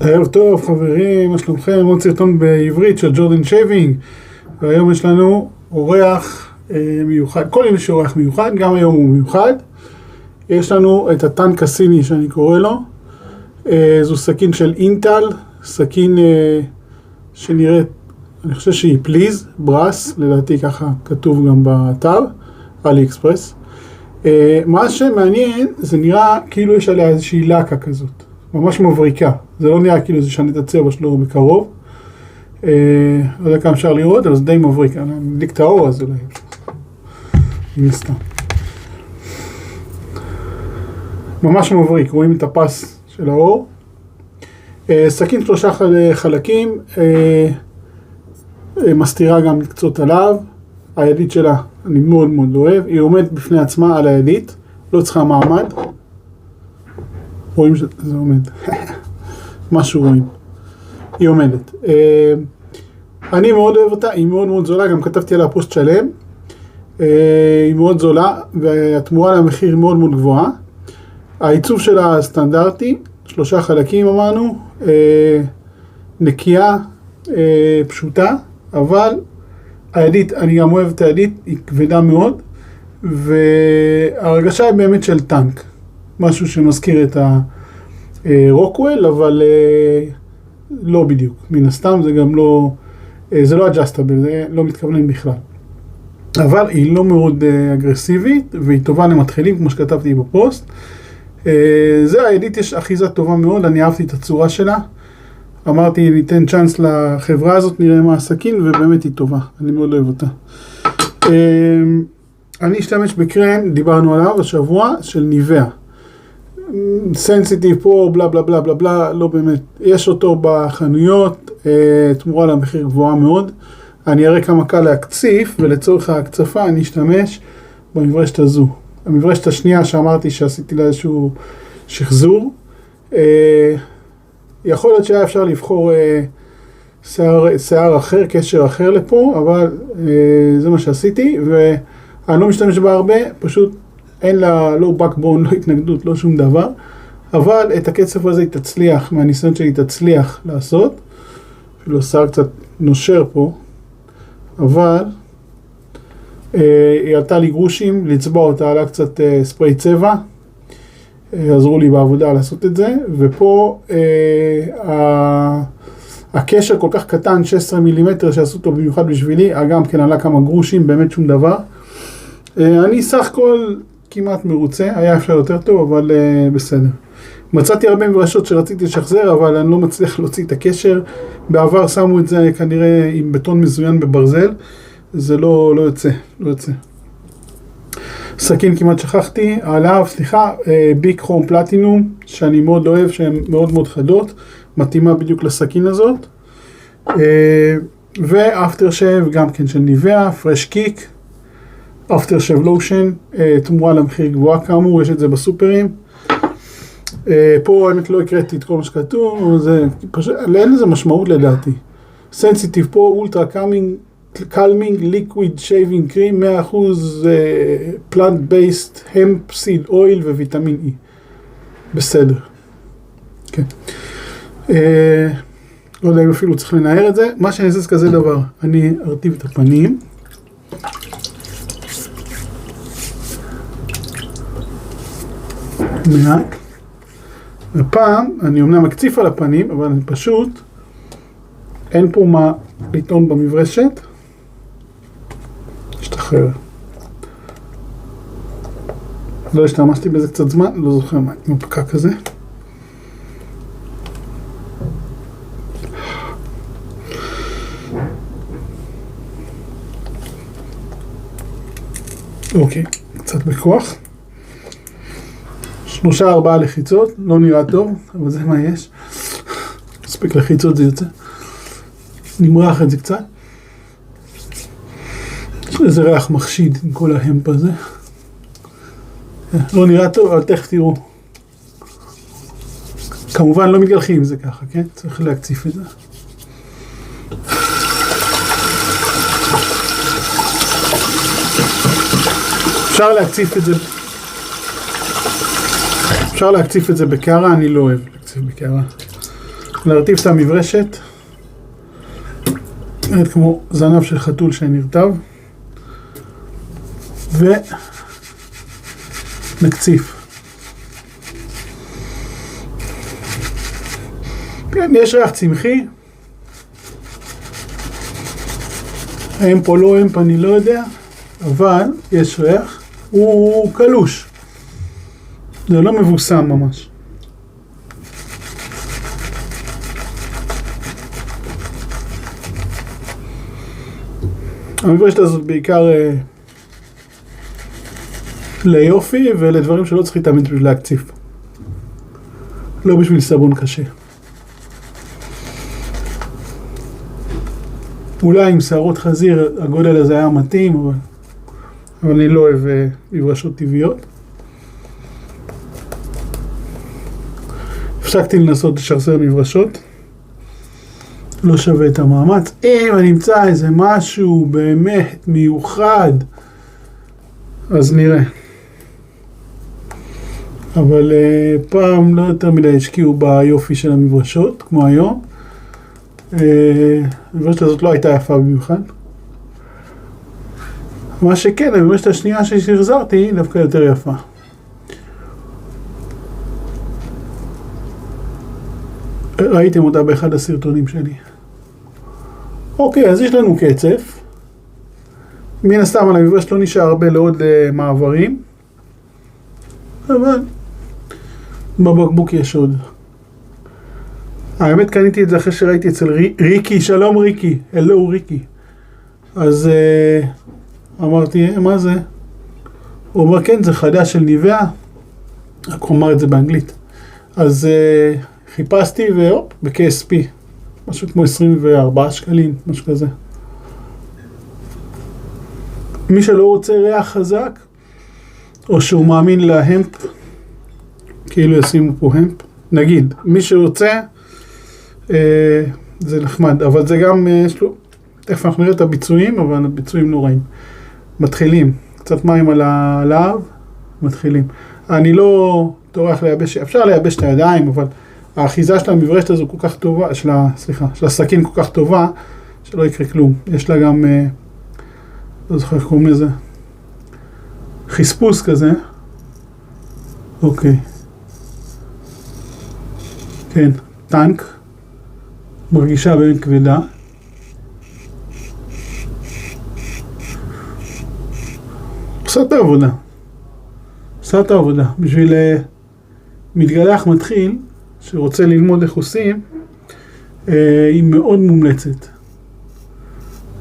ערב טוב חברים, מה שלומכם? עוד סרטון בעברית של ג'ורדן שייבינג, והיום יש לנו אורח מיוחד. כל יום יש אורח מיוחד, גם היום הוא מיוחד. יש לנו את הטנק הסיני שאני קורא לו. זו סכין של אינטל, סכין שנראית, אני חושב שהיא פליז, ברס, לדעתי ככה כתוב גם באתר, אלי אקספרס. מה שמעניין, זה נראה כאילו יש עליה איזושהי לקה כזאת. ממש מבריקה, זה לא נראה כאילו זה שנה את הצבע שלו מקרוב. לא יודע כמה אפשר לראות, אבל זה די מבריק. אני מדליק את האור הזה, הנה סתם. ממש מבריק, רואים את הפס של האור. סכין 3 חלקים, מסתירה גם קצות עליו. הידית שלה, אני מאוד מאוד אוהב, היא עומדת בפני עצמה על הידית, לא צריכה מעמד. רואים שזה עומד, משהו רואים, היא עומדת. אני מאוד אוהב אותה, היא מאוד מאוד זולה, גם כתבתי עליה פוסט שלם. היא מאוד זולה, והתמורה למחיר מאוד מאוד גבוהה. העיצוב שלה סטנדרטי, 3 חלקים אמרנו, נקייה, פשוטה, אבל הידית, אני גם אוהב את הידית, היא כבדה מאוד, וההרגשה היא באמת של טנק. משהו שמזכיר את הרוקוול, אבל לא בדיוק. מן הסתם זה גם לא, זה לא adjustable, זה לא מתכוונים בכלל. אבל היא לא מאוד אגרסיבית, והיא טובה למתחילים, כמו שכתבתי בפוסט. זה הידית, יש אחיזה טובה מאוד, אני אהבתי את הצורה שלה. אמרתי, ניתן צ'אנס לחברה הזאת, נראה מה הסכין, ובאמת היא טובה. אני מאוד אוהב אותה. אני אשתמש בקרם, דיברנו עליו השבוע, של ניבאה. סנסיטיב פה, בלה בלה בלה בלה בלה, לא באמת. יש אותו בחנויות, תמורה למחיר גבוהה מאוד. אני אראה כמה קל להקציף, ולצורך ההקצפה אני אשתמש במברשת הזו. המברשת השנייה שאמרתי שעשיתי לה איזשהו שחזור. יכול להיות שהיה אפשר לבחור שיער אחר, קשר אחר לפה, אבל זה מה שעשיתי, ואני לא משתמש בה הרבה, פשוט אין לה לא backbone, לא התנגדות, לא שום דבר, אבל את הקצב הזה היא תצליח, מהניסיון שלי תצליח לעשות, אפילו השיער קצת נושר פה, אבל היא עלתה לי גרושים, לצבוע אותה, עלה קצת ספרי צבע, עזרו לי בעבודה לעשות את זה, ופה הקשר כל כך קטן, 16 מילימטר שעשו אותו במיוחד בשבילי, גם כן עלה כמה גרושים, באמת שום דבר. אני סך הכל כמעט מרוצה, היה אפשר יותר טוב, אבל בסדר. מצאתי הרבה מברשות שרציתי לשחזר, אבל אני לא מצליח להוציא את הקשר. בעבר שמו את זה כנראה עם בטון מזוין בברזל, זה לא יוצא. סכין כמעט שכחתי, עליו, ביג כרום פלטינום, שאני מאוד אוהב, שהן מאוד מאוד חדות, מתאימה בדיוק לסכין הזאת. ואפטר שייב, גם כן של ניבאה, פרש קיק, אפטר שייב לושן, תמורה למחיר גבוהה כאמור, יש את זה בסופרים. פה האמת לא הקראתי את כל מה שכתוב, אין לזה משמעות לדעתי. סנסיטיב פה, אולטרה קלמינג, ליקוויד שייבינג קרים, 100% פלנט בייסט, המפ סיד אויל וויטמין E. בסדר. כן. לא יודע אם אפילו צריך לנער את זה. מה שאני אעשה כזה דבר, אני ארטיב את הפנים. מעט. הפעם אני אומנם מקציף על הפנים, אבל אני פשוט, אין פה מה לטעון במברשת. השתחרר. לא השתמשתי בזה קצת זמן, לא זוכר מה, עם הפקק הזה. אוקיי, קצת בכוח. 3-4 לחיצות, לא נראה טוב, אבל זה מה יש. מספיק לחיצות זה יוצא. נמרח את זה קצת. יש איזה ריח מחשיד עם כל ההמפ הזה. לא נראה טוב, אבל תכף תראו. כמובן לא מתגלחים עם זה ככה, כן? צריך להקציף את זה. אפשר להקציף את זה אפשר להקציף את זה בקערה, אני לא אוהב להקציף בקערה. להרטיב את המברשת, נראית כמו זנב של חתול שנרטב, ונקציף. כן, יש ריח צמחי, אמפ או לא אמפ אני לא יודע, אבל יש ריח, הוא קלוש, זה לא מבוסם ממש. המברשת הזאת בעיקר ליופי ולדברים שלא צריך להתאמן בשביל להקציף, לא בשביל סבון קשה. אולי עם שערות חזיר הגודל הזה היה מתאים, אבל אני לא אוהב מברשות טבעיות. הפסקתי לנסות לשרשר מברשות, לא שווה את המאמץ. אם אני אמצא איזה משהו באמת מיוחד, אז נראה. אבל פעם לא יותר מדי השקיעו ביופי של המברשות, כמו היום. המברשת הזאת לא הייתה יפה במיוחד. מה שכן, המברשת השנייה שהחזרתי היא דווקא יותר יפה. ראיתם אותה באחד הסרטונים שלי. אוקיי, אז יש לנו קצף. מן הסתם על המברשת לא נשאר הרבה לעוד מעברים. אבל בבקבוק יש עוד. האמת קניתי את זה אחרי שראיתי אצל ריקי, שלום ריקי, הלו ריקי. אז אמרתי, מה זה? הוא אומר, כן, זה חדש של ניבאה. רק הוא אמר את זה באנגלית. אז חיפשתי והופ, ב-KSP. משהו כמו 24 שקלים, משהו כזה. מי שלא רוצה ריח חזק, או שהוא מאמין להמפ, כאילו ישימו פה המפ, נגיד, מי שרוצה, זה נחמד, אבל זה גם, יש לו, תכף אנחנו נראה את הביצועים, אבל הביצועים נוראים. מתחילים, קצת מים על הלהב, מתחילים. אני לא טורח לייבש, אפשר לייבש את הידיים, אבל האחיזה של המברשת הזו כל כך טובה, של הסכין כל כך טובה, שלא יקרה כלום. יש לה גם, לא זוכר איך קוראים לזה, חספוס כזה. אוקיי. כן, טנק. מרגישה באמת כבדה. עושה את העבודה. עושה את העבודה. בשביל מתגלח מתחיל, שרוצה ללמוד איך עושים, היא מאוד מומלצת.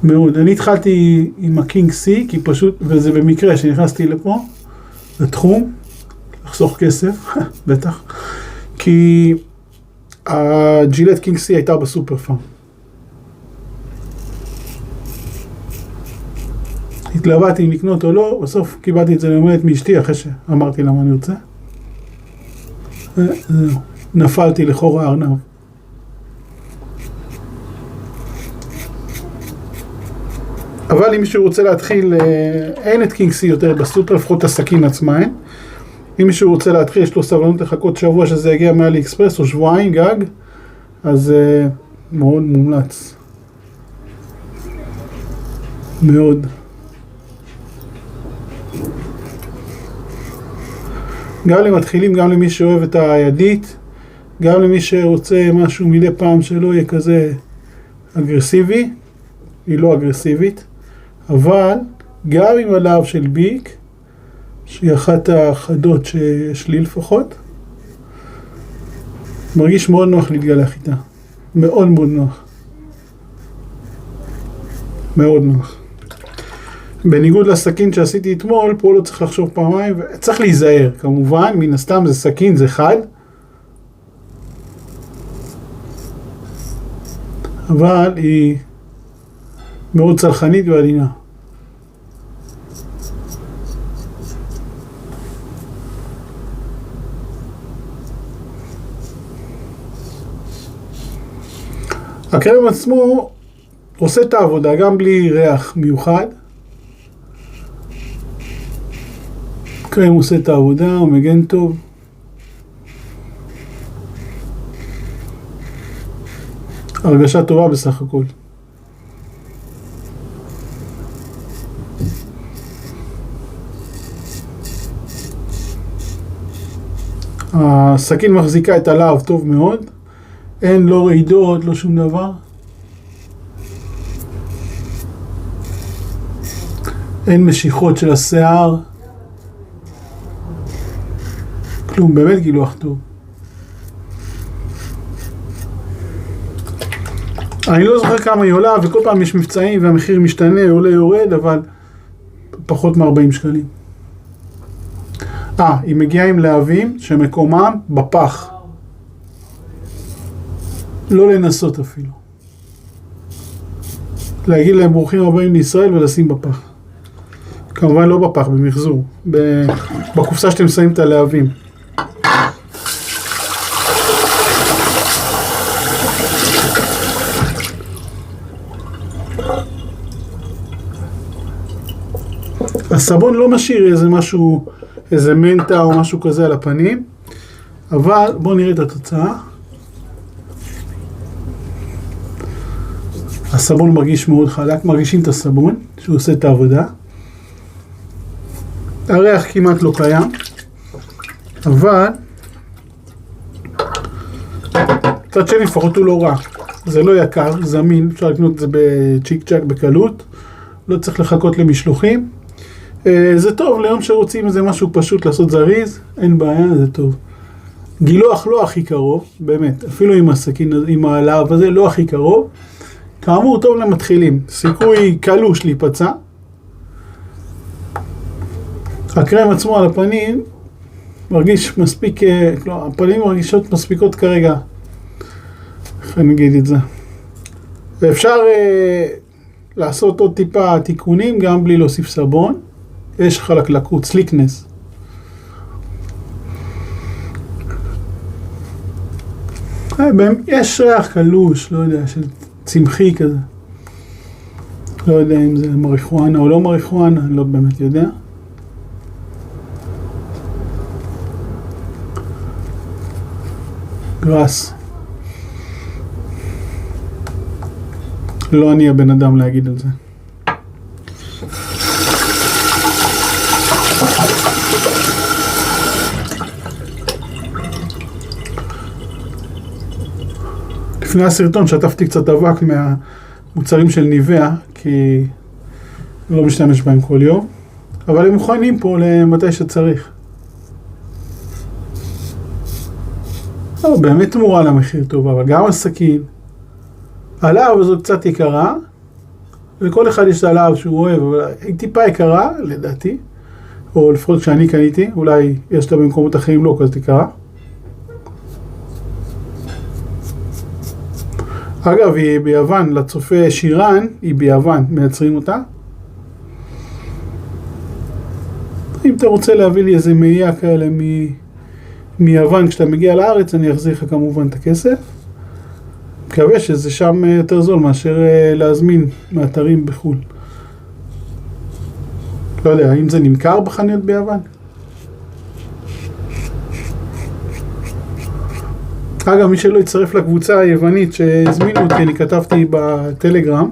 מאוד. אני התחלתי עם הקינג סי, כי פשוט, וזה במקרה שנכנסתי לפה, לתחום, לחסוך כסף, בטח, כי הג'ילט קינג סי הייתה בסופר פארם. התלבטתי אם לקנות או לא, בסוף קיבלתי את זה למלט מאשתי אחרי שאמרתי לה מה אני רוצה. וזהו, נפלתי לחור הארנב. אבל אם מישהו רוצה להתחיל, אין את קינג סי יותר בסופר, לפחות הסכין עצמה, אין. אם מישהו רוצה להתחיל, יש לו סבלנות לחכות שבוע שזה יגיע מאלי אקספרס, או שבועיים גג, אז מאוד מומלץ. מאוד. גם למתחילים, גם למי שאוהב את הידית, גם למי שרוצה משהו מדי פעם שלא יהיה כזה אגרסיבי, היא לא אגרסיבית, אבל גם עם הלהב של ביק, שהיא אחת החדות שיש לי לפחות, מרגיש מאוד נוח להתגלח איתה. מאוד מאוד נוח. מאוד נוח. בניגוד לסכין שעשיתי אתמול, פה לא צריך לחשוב פעמיים, וצריך להיזהר, כמובן, מן הסתם זה סכין, זה חד, אבל היא מאוד צלחנית ועדינה. הקרם עצמו עושה את העבודה, גם בלי ריח מיוחד. הקרם עושה את העבודה, הוא מגן טוב. הרגשה טובה בסך הכל. הסכין מחזיקה את הלהב טוב מאוד, אין לא רעידות, לא שום דבר. אין משיכות של השיער. כלום, באמת גילוח טוב. אני לא זוכר כמה היא עולה, וכל פעם יש מבצעים והמחיר משתנה, עולה יורד, אבל פחות מ-40 שקלים. היא מגיעה עם להבים שמקומם בפח. לא לנסות אפילו. להגיד להם ברוכים הבאים לישראל ולשים בפח. כמובן לא בפח, במחזור. בקופסה שאתם שמים את הלהבים. הסבון לא משאיר איזה משהו, איזה מנטה או משהו כזה על הפנים, אבל בואו נראה את התוצאה. הסבון מרגיש מאוד חלק, מרגישים את הסבון שהוא עושה את העבודה. הריח כמעט לא קיים, אבל קצת שני לפחות הוא לא רע. זה לא יקר, זמין, אפשר לקנות את זה בצ'יק צ'ק בקלות, לא צריך לחכות למשלוחים. זה טוב ליום שרוצים איזה משהו פשוט לעשות זריז, אין בעיה, זה טוב. גילוח לא הכי קרוב, באמת, אפילו עם הסכין, עם הלהב הזה, לא הכי קרוב. כאמור, טוב למתחילים, סיכוי קלוש להיפצע. הקרם עצמו על הפנים מרגיש מספיק, לא, הפנים מרגישות מספיקות כרגע. איך אני אגיד את זה? ואפשר לעשות עוד טיפה תיקונים גם בלי להוסיף סבון. יש חלקלקות, סליקנס. יש ריח קלוש, לא יודע, של צמחי כזה. לא יודע אם זה מריחואנה או לא מריחואנה, אני לא באמת יודע. גרס. לא אני הבן אדם להגיד על זה. לפני הסרטון שטפתי קצת אבק מהמוצרים של ניביה, כי לא משתמש בהם כל יום, אבל הם מוכנים פה למתי שצריך. באמת תמורה למחיר טוב, אבל גם הסכין, הלהב הזו קצת יקרה, לכל אחד יש את הלהב שהוא אוהב, אבל היא טיפה יקרה, לדעתי, או לפחות כשאני קניתי, אולי יש לה במקומות אחרים לא כזאת יקרה. אגב, היא ביוון, לצופה שירן, היא ביוון, מייצרים אותה. אם אתה רוצה להביא לי איזה מאייה כאלה מיוון, כשאתה מגיע לארץ, אני אחזיר לך כמובן את הכסף. מקווה שזה שם יותר זול מאשר להזמין מאתרים בחו"ל. לא יודע, האם זה נמכר בחנויות ביוון? אגב, מי שלא יצטרף לקבוצה היוונית שהזמינו אותי, אני כתבתי בטלגרם.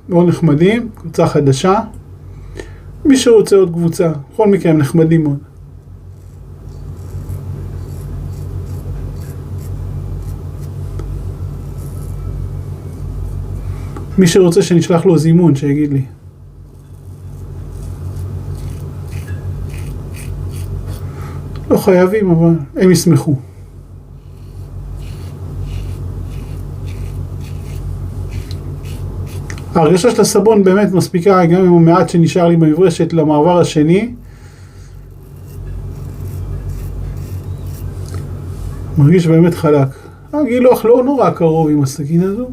מאוד נחמדים, קבוצה חדשה. מי שרוצה עוד קבוצה, בכל מקרה הם נחמדים מאוד. מי שרוצה שנשלח לו זימון, שיגיד לי. לא חייבים, אבל הם ישמחו. ההרגשה של הסבון באמת מספיקה, גם עם המעט שנשאר לי במברשת למעבר השני. מרגיש באמת חלק. הגילוח לא נורא קרוב עם הסכין הזו.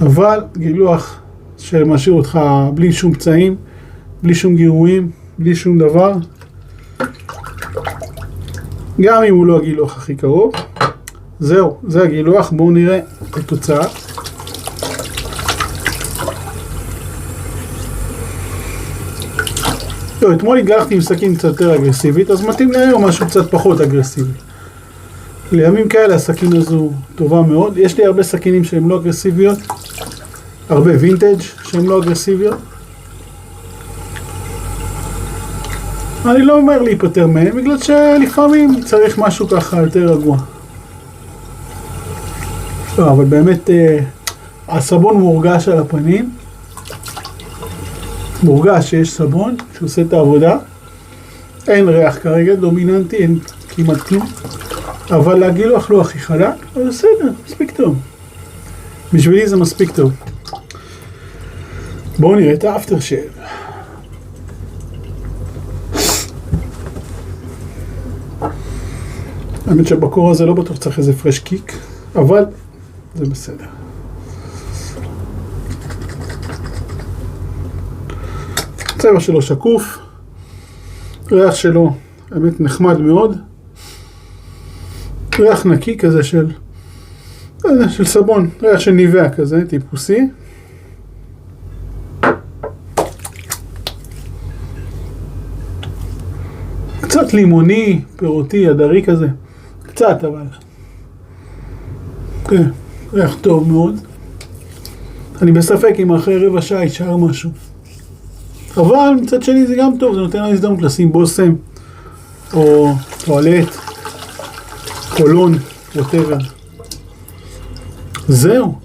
אבל גילוח שמשאיר אותך בלי שום פצעים, בלי שום גירויים, בלי שום דבר. גם אם הוא לא הגילוח הכי קרוב. זהו, זה הגילוח. בואו נראה את התוצאה. טוב, אתמול התגלחתי עם סכין קצת יותר אגרסיבית, אז מתאים להיום משהו קצת פחות אגרסיבי. לימים כאלה הסכין הזו טובה מאוד. יש לי הרבה סכינים שהן לא אגרסיביות, הרבה וינטג' שהן לא אגרסיביות. אני לא אומר להיפטר מהם, בגלל שלפעמים צריך משהו ככה יותר רגוע. לא, אבל באמת הסבון מורגש על הפנים. מורגש שיש סבון שעושה את העבודה. אין ריח כרגע דומיננטי, אין כמעט כלום. אבל הגילוח לא הכי חלק, אבל בסדר, מספיק טוב. בשבילי זה מספיק טוב. בואו נראה את האפטר שייב. האמת שבקור הזה לא בטוח צריך איזה פרש קיק, אבל זה בסדר. הצבע שלו שקוף, ריח שלו האמת נחמד מאוד, ריח נקי כזה של סבון, ריח של ניביה כזה, טיפוסי. קצת לימוני, פירותי, הדרי כזה, קצת אבל. כן, ריח טוב מאוד. אני בספק אם אחרי רבע שעה יישאר משהו. אבל מצד שני זה גם טוב, זה נותן לנו הזדמנות לשים בושם, או טואלט, קולון, whatever. זהו,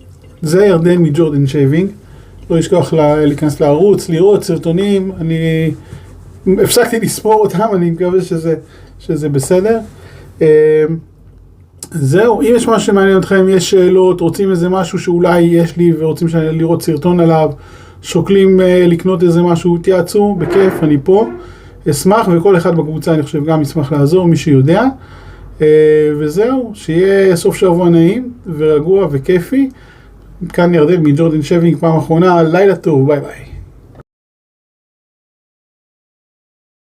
זה ירדן מג'ורדן שייבינג. לא לשכוח להיכנס לערוץ, לראות סרטונים. אני הפסקתי לספור אותם, אני מקווה שזה בסדר. זהו, אם יש משהו שמעניין אתכם, יש שאלות, רוצים איזה משהו שאולי יש לי ורוצים לראות סרטון עליו, שוקלים לקנות איזה משהו, תיעצו, בכיף, אני פה, אשמח, וכל אחד בקבוצה אני חושב גם ישמח לעזור, מי שיודע. וזהו, שיהיה סוף שבוע נעים ורגוע וכיפי. כאן ירדן מג'ורדן שייבינג פעם אחרונה, לילה טוב, ביי ביי.